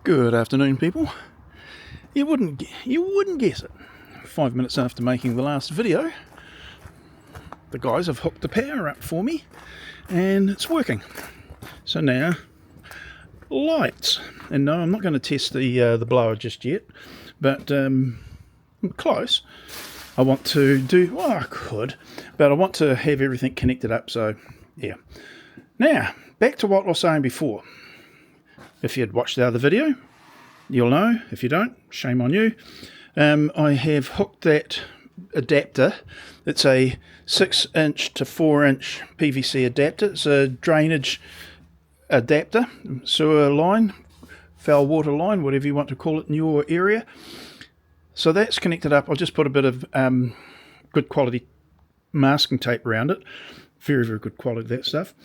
Good afternoon, people. You wouldn't guess it. 5 minutes after making the last video, the guys have hooked the power up for me, and it's working. So now, lights. And no, I'm not going to test the blower just yet, but I'm close. I want to do, well, I could, but I want to have everything connected up. So yeah. Now back to what I was saying before. If you'd watched the other video, you'll know. If you don't, shame on you. I have hooked that adapter. It's a 6-inch to 4-inch PVC adapter. It's a drainage adapter, sewer line, foul water line, whatever you want to call it in your area. So that's connected up. I'll just put a bit of good quality masking tape around it. Very, very good quality, that stuff.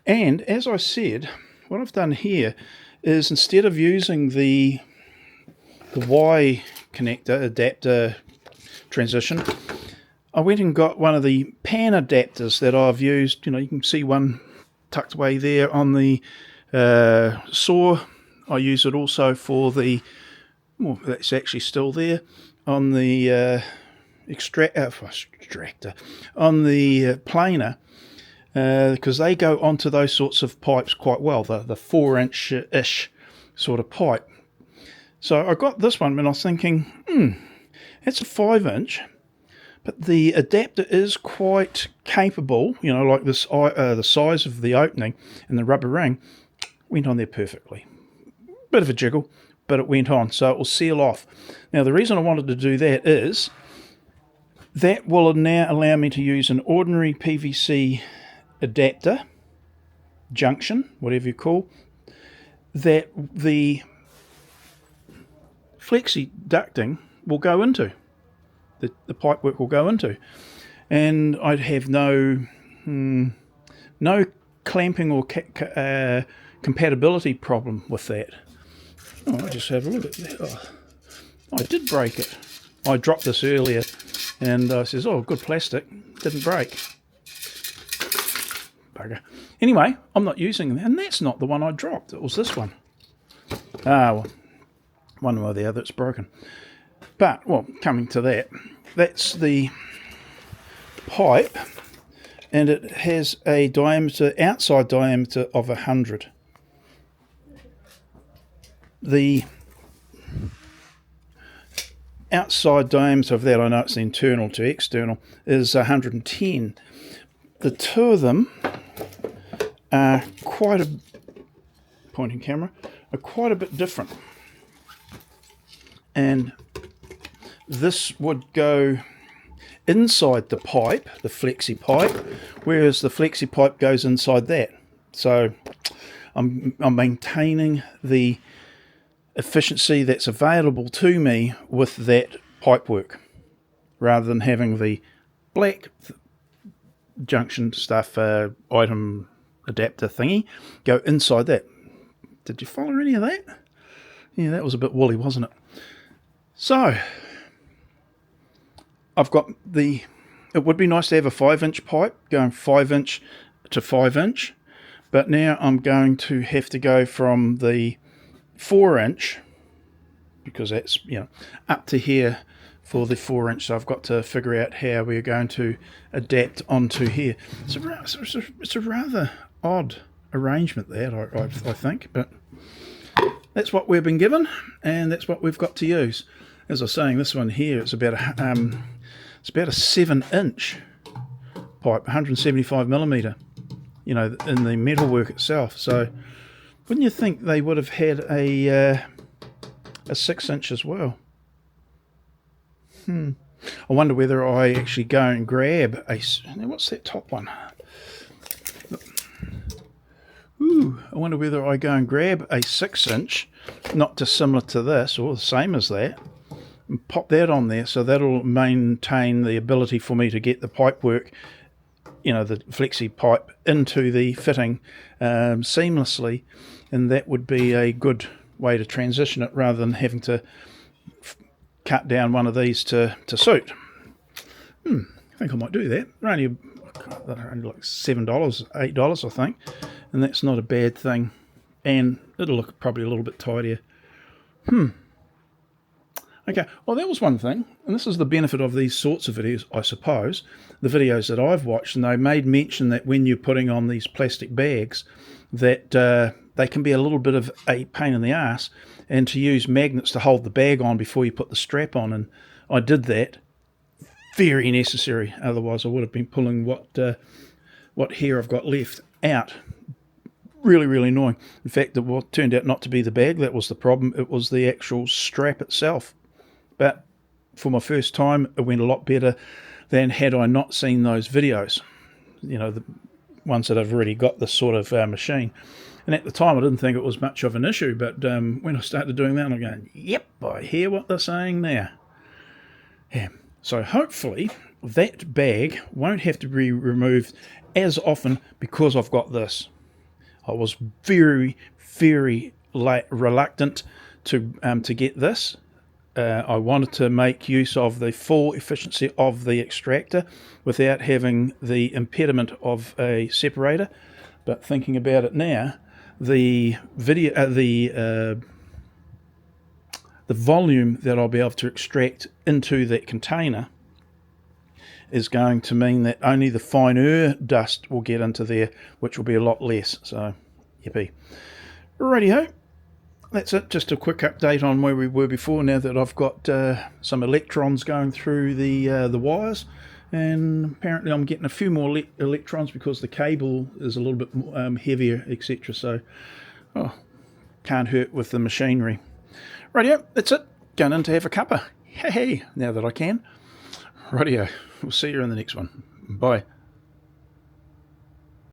And as I said, what I've done here is instead of using the Y connector adapter transition, I went and got one of the pan adapters that I've used. You know, you can see one tucked away there on the saw. I use it also for the, well, that's actually still there, on the extractor, on the planer, because they go onto those sorts of pipes quite well, the 4-inch-ish sort of pipe. So I got this one and I was thinking, it's a 5-inch, but the adapter is quite capable, you know, like this, the size of the opening and the rubber ring went on there perfectly. Bit of a jiggle, but it went on, so it will seal off. Now the reason I wanted to do that is that will now allow me to use an ordinary PVC adapter, junction, whatever you call, that the flexi ducting will go into, the pipework will go into, and I'd have no clamping or compatibility problem with that. Oh, I just have a look at that. Oh, I did break it. I dropped this earlier, and I says, oh, good plastic, didn't break. Bugger. Anyway, I'm not using that, and that's not the one I dropped. It was this one. Well, one way or the other, it's broken. But, well, coming to that, that's the pipe, and it has a diameter, outside diameter of 100. The outside diameter of that, I know it's the internal to external, is 110. The two of them are quite a bit different. And this would go inside the pipe, the flexi pipe, whereas the flexi pipe goes inside that. So I'm maintaining the efficiency that's available to me with that pipework, rather than having the black junction stuff, item adapter thingy, go inside that. Did you follow any of that? Yeah, that was a bit woolly, wasn't it? So I've got it would be nice to have a 5-inch pipe going 5-inch to 5-inch, but now I'm going to have to go from the 4-inch, because that's, you know, up to here for the 4-inch. So I've got to figure out how we're going to adapt onto here. It's a rather odd arrangement that I think, but that's what we've been given, and that's what we've got to use. As I was saying, this one here is about a 7-inch pipe, 175 millimeter, you know, in the metalwork itself. So wouldn't you think they would have had a 6-inch as well? I wonder whether I actually go and grab what's that top one? Ooh, I wonder whether I go and grab a 6-inch, not dissimilar to this, or the same as that, and pop that on there, so that'll maintain the ability for me to get the pipework, you know, the flexi pipe into the fitting seamlessly, and that would be a good way to transition it, rather than having to cut down one of these to suit. I think I might do that. They're only like $7, $8, I think, and that's not a bad thing, and it'll look probably a little bit tidier. Okay, well that was one thing, and this is the benefit of these sorts of videos, I suppose, the videos that I've watched, and they made mention that when you're putting on these plastic bags, that they can be a little bit of a pain in the ass, and to use magnets to hold the bag on before you put the strap on, and I did that. Very necessary, otherwise I would have been pulling what hair I've got left out. Really, really annoying. In fact, what turned out not to be the bag that was the problem, it was the actual strap itself. But for my first time, it went a lot better than had I not seen those videos. You know, the ones that I've already got this sort of machine. And at the time, I didn't think it was much of an issue. But when I started doing that, I'm going, yep, I hear what they're saying there. Yeah. So hopefully that bag won't have to be removed as often because I've got this. I was very, very reluctant to get this. I wanted to make use of the full efficiency of the extractor without having the impediment of a separator. But thinking about it now, the volume that I'll be able to extract into that container is going to mean that only the finer dust will get into there, which will be a lot less. So, yippee. Rightio. That's it. Just a quick update on where we were before. Now that I've got some electrons going through the wires, and apparently I'm getting a few more electrons because the cable is a little bit heavier, etc. So, can't hurt with the machinery. Rightio. That's it. Going in to have a cuppa. Hey, now that I can. Rightio. We'll see you in the next one. Bye.